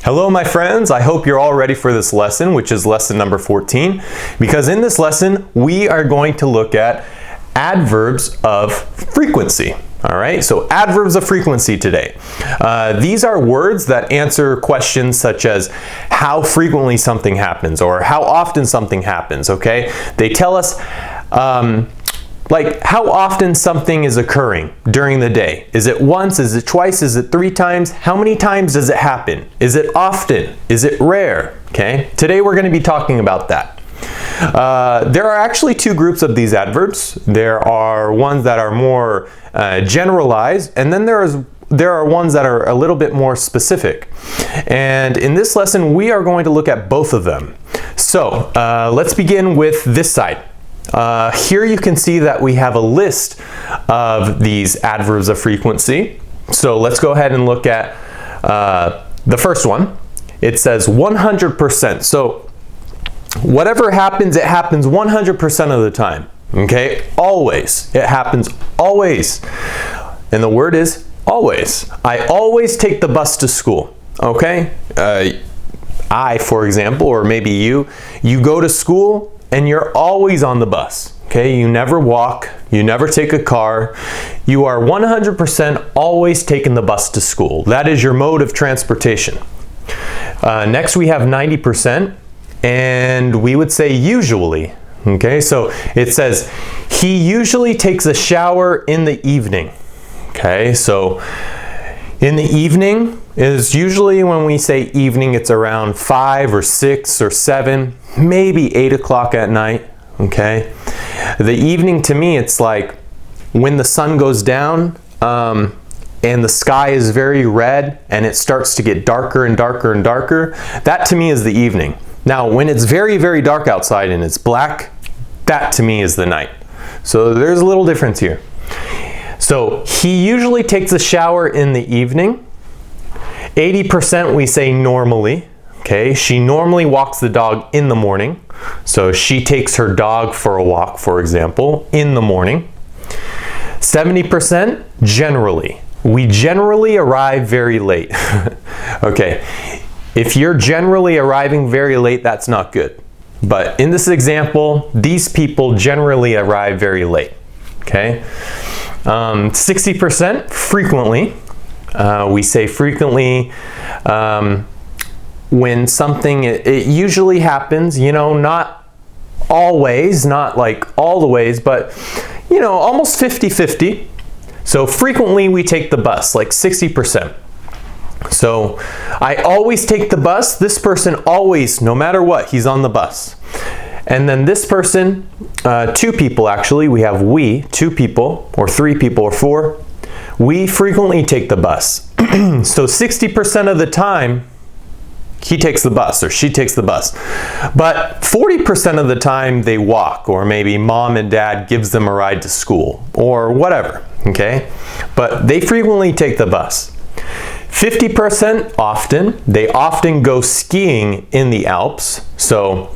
Hello my friends, I hope you're all ready for this lesson, which is lesson number 14, because in this lesson we are going to look at adverbs of frequency. All right, so adverbs of frequency today. These are words that answer questions such as how frequently something happens or how often something happens, okay? They tell us like how often something is occurring during the day. Is it once? Is it twice? Is it 3 times? How many times does it happen? Is it often? Is it rare? Okay, today we're going to be talking about that. There are actually 2 groups of these adverbs. There are ones that are more generalized, and then there are ones that are a little bit more specific. And in this lesson, we are going to look at both of them. So let's begin with this side. Here you can see that we have a list of these adverbs of frequency. So let's go ahead and look at the first one. It says 100%. So whatever happens, it happens 100% of the time. Okay? Always. It happens always. And the word is always. I always take the bus to school. Okay? I, for example, or maybe you go to school and you're always on the bus. Okay? You never walk. You never take a car. You are 100% always taking the bus to school. That is your mode of transportation. Next we have 90%. And we would say usually. Okay, so it says he usually takes a shower in the evening. Okay, so in the evening is usually, when we say evening, it's around 5 or 6 or 7, maybe 8 o'clock at night. Okay, the evening to me, it's like when the sun goes down and the sky is very red and it starts to get darker and darker and darker. That to me is the evening. Now, when it's very, very dark outside and it's black, that to me is the night. So there's a little difference here. So he usually takes a shower in the evening. 80% we say normally. Okay, she normally walks the dog in the morning. So she takes her dog for a walk, for example, in the morning. 70% generally. We generally arrive very late. Okay. If you're generally arriving very late, that's not good. But in this example, these people generally arrive very late. Okay? 60% frequently. We say frequently when something, it usually happens, you know, not always, not like all the ways, but, you know, almost 50-50. So frequently we take the bus, like 60%. So I always take the bus. This person always, no matter what, he's on the bus. And then this person, 2 people actually, we have 2 people, or 3 people, or 4. We frequently take the bus. So 60% of the time, he takes the bus or she takes the bus. But 40% of the time they walk, or maybe mom and dad gives them a ride to school, or whatever, okay? But they frequently take the bus. 50% often. They often go skiing in the Alps. So,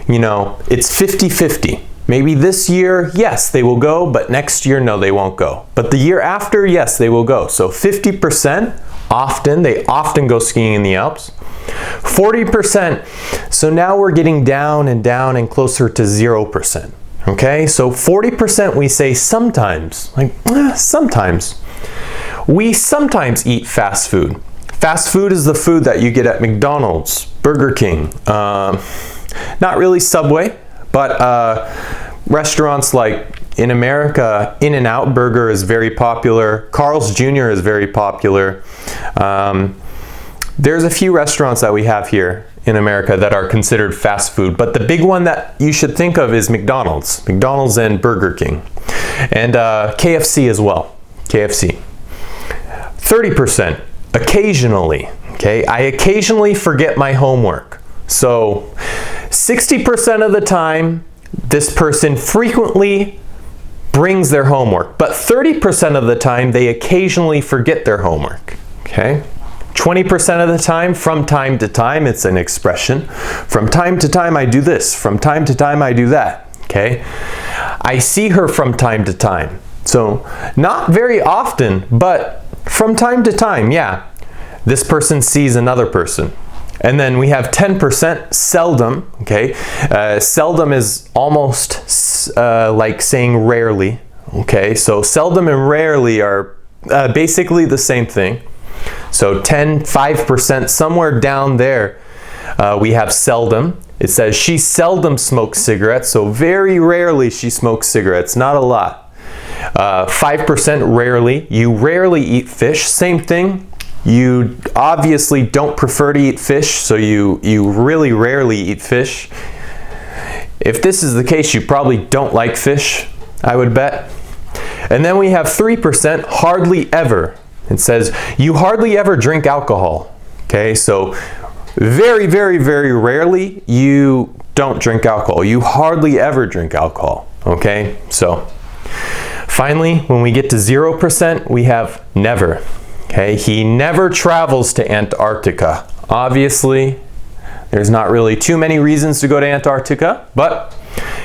you know, it's 50-50. Maybe this year, yes, they will go, but next year, no, they won't go. But the year after, yes, they will go. So 50% often. They often go skiing in the Alps. 40%. So now we're getting down and closer to 0%. Okay, so 40% we say sometimes. Like, sometimes. We sometimes eat fast food. Fast food is the food that you get at McDonald's, Burger King, not really Subway, but restaurants like in America, In-N-Out Burger is very popular. Carl's Jr. is very popular. There's a few restaurants that we have here in America that are considered fast food, but the big one that you should think of is McDonald's. McDonald's and Burger King. And KFC as well. KFC. 30%, occasionally, okay? I occasionally forget my homework. So 60% of the time, this person frequently brings their homework, but 30% of the time, they occasionally forget their homework, okay? 20% of the time, from time to time, it's an expression. From time to time, I do this. From time to time, I do that, okay? I see her from time to time. So not very often, but from time to time, yeah. This person sees another person. And then we have 10% seldom, okay? Seldom is almost like saying rarely, okay? So seldom and rarely are basically the same thing. So 5%, somewhere down there, we have seldom. It says she seldom smokes cigarettes, so very rarely she smokes cigarettes, not a lot. 5% rarely, you rarely eat fish, same thing. You obviously don't prefer to eat fish, so you really rarely eat fish. If this is the case, you probably don't like fish, I would bet. And then we have 3%, hardly ever. It says, you hardly ever drink alcohol. Okay, so very, very, very rarely you don't drink alcohol. You hardly ever drink alcohol. Okay, so finally, when we get to 0%, we have never. Okay, he never travels to Antarctica. Obviously, there's not really too many reasons to go to Antarctica, but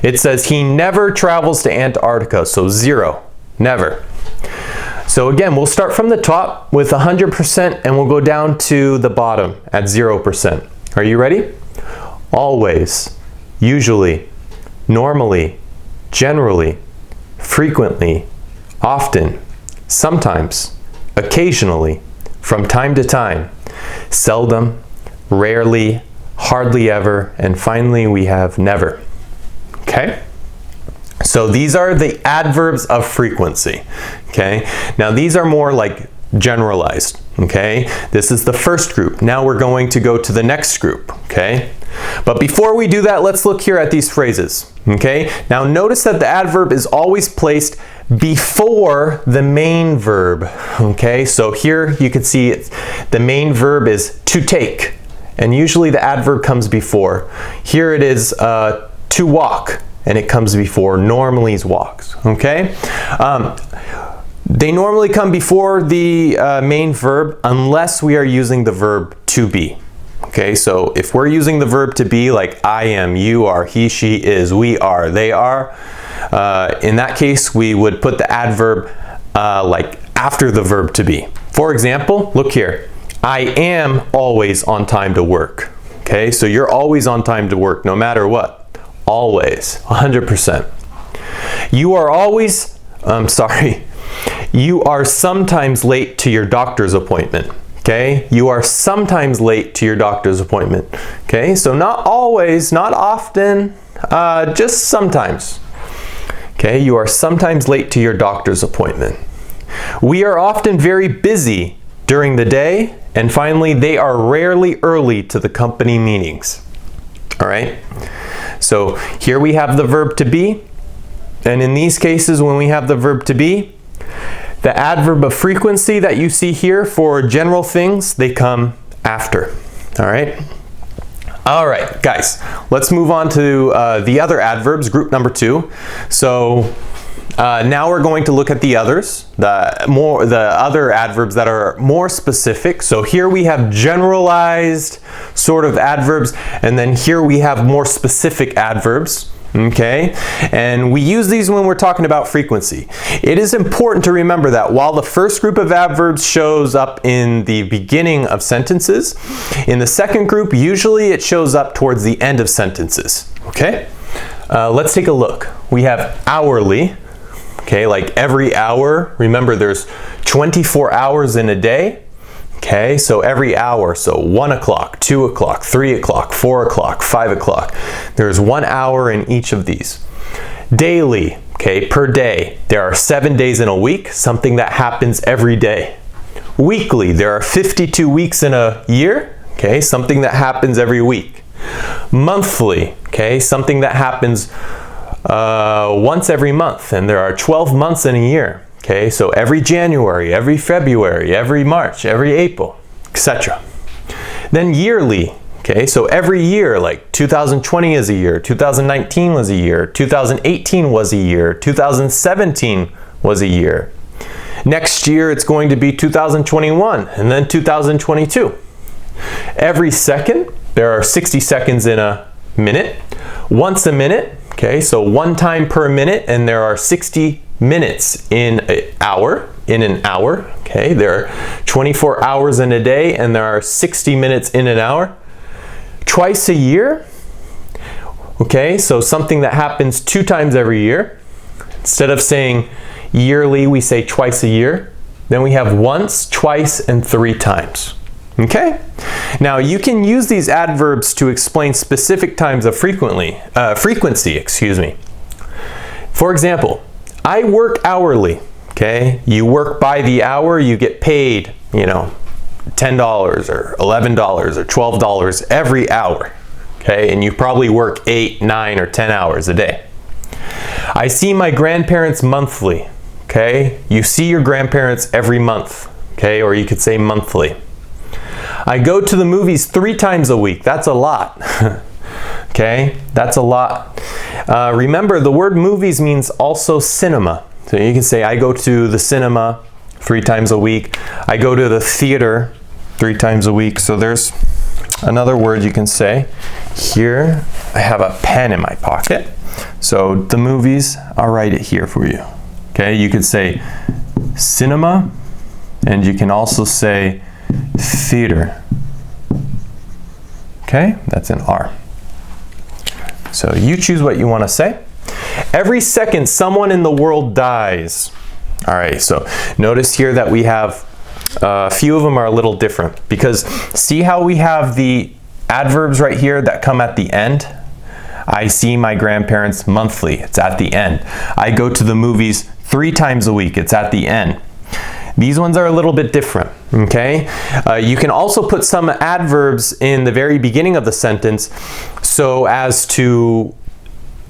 it says he never travels to Antarctica, so 0, never. So again, we'll start from the top with 100% and we'll go down to the bottom at 0%. Are you ready? Always, usually, normally, generally, frequently, often, sometimes, occasionally, from time to time, seldom, rarely, hardly ever, and finally we have never. Okay? So these are the adverbs of frequency. Okay? Now these are more like generalized. Okay? This is the first group. Now we're going to go to the next group. Okay? But before we do that, let's look here at these phrases. Okay? Now notice that the adverb is always placed before the main verb. Okay? So here you can see the main verb is to take, and usually the adverb comes before. Here it is to walk, and it comes before normally's walks. Okay? They normally come before the main verb unless we are using the verb to be. Okay, so if we're using the verb to be, like I am, you are, he, she is, we are, they are, in that case we would put the adverb like after the verb to be. For example, look here, I am always on time to work. Okay, so you're always on time to work no matter what. Always, 100%. You are always, you are sometimes late to your doctor's appointment. Okay, you are sometimes late to your doctor's appointment. Okay, so not always, not often, just sometimes. Okay, you are sometimes late to your doctor's appointment. We are often very busy during the day, and finally, they are rarely early to the company meetings. All right, so here we have the verb to be, and in these cases, when we have the verb to be, the adverb of frequency that you see here for general things, they come after. All right? All right, guys, let's move on to the other adverbs, group number 2. So now we're going to look at the others, the other adverbs that are more specific. So here we have generalized sort of adverbs, and then here we have more specific adverbs. Okay, and we use these when we're talking about frequency. It is important to remember that while the first group of adverbs shows up in the beginning of sentences, in the second group, usually it shows up towards the end of sentences. Okay, let's take a look. We have hourly, okay, like every hour. Remember, there's 24 hours in a day. Okay, so every hour, so 1 o'clock, 2 o'clock, 3 o'clock, 4 o'clock, 5 o'clock. There's 1 hour in each of these. Daily, okay, per day. There are 7 days in a week, something that happens every day. Weekly, there are 52 weeks in a year, okay, something that happens every week. Monthly, okay, something that happens once every month, and there are 12 months in a year. Okay, so every January, every February, every March, every April, etc. Then yearly, okay, so every year, like 2020 is a year, 2019 was a year, 2018 was a year, 2017 was a year. Next year it's going to be 2021 and then 2022. Every second, there are 60 seconds in a minute. Once a minute, okay, so 1 time per minute, and there are 60 minutes in an hour, okay? There are 24 hours in a day, and there are 60 minutes in an hour. Twice a year, okay, so something that happens 2 times every year. Instead of saying yearly, we say twice a year. Then we have once, twice, and 3 times. Okay? Now you can use these adverbs to explain specific times of frequency, excuse me. For example, I work hourly. Okay? You work by the hour, you get paid, you know, $10 or $11 or $12 every hour. Okay? And you probably work 8, 9, or 10 hours a day. I see my grandparents monthly. Okay? You see your grandparents every month. Okay? Or you could say monthly. I go to the movies 3 times a week. That's a lot. Okay? That's a lot. Remember, the word movies means also cinema. So you can say, I go to the cinema 3 times a week. I go to the theater 3 times a week. So there's another word you can say. Here, I have a pen in my pocket. So the movies, I'll write it here for you. Okay, you could say cinema, and you can also say theater. Okay, that's an R. So you choose what you want to say. Every second, someone in the world dies. All right, so notice here that we have a few of them are a little different, because see how we have the adverbs right here that come at the end? I see my grandparents monthly. It's at the end. I go to the movies 3 times a week. It's at the end. These ones are a little bit different, okay? You can also put some adverbs in the very beginning of the sentence so as to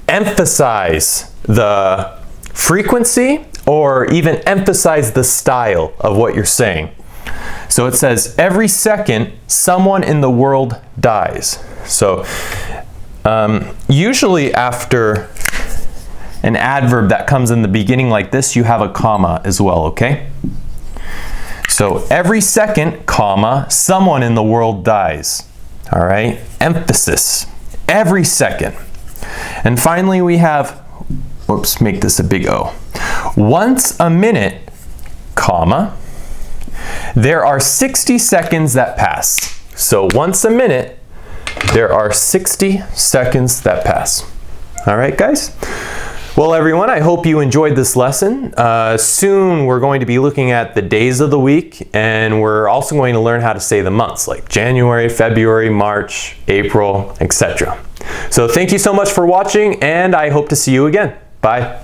emphasize the frequency or even emphasize the style of what you're saying. So it says, every second, someone in the world dies. So usually after an adverb that comes in the beginning like this, you have a comma as well, okay? So every second, comma, someone in the world dies. All right, emphasis, every second. And finally we have, whoops, make this a big O. Once a minute, comma, there are 60 seconds that pass. So once a minute, there are 60 seconds that pass. All right, guys? Well, everyone, I hope you enjoyed this lesson. Soon we're going to be looking at the days of the week, and we're also going to learn how to say the months, like January, February, March, April, etc. So thank you so much for watching, and I hope to see you again. Bye.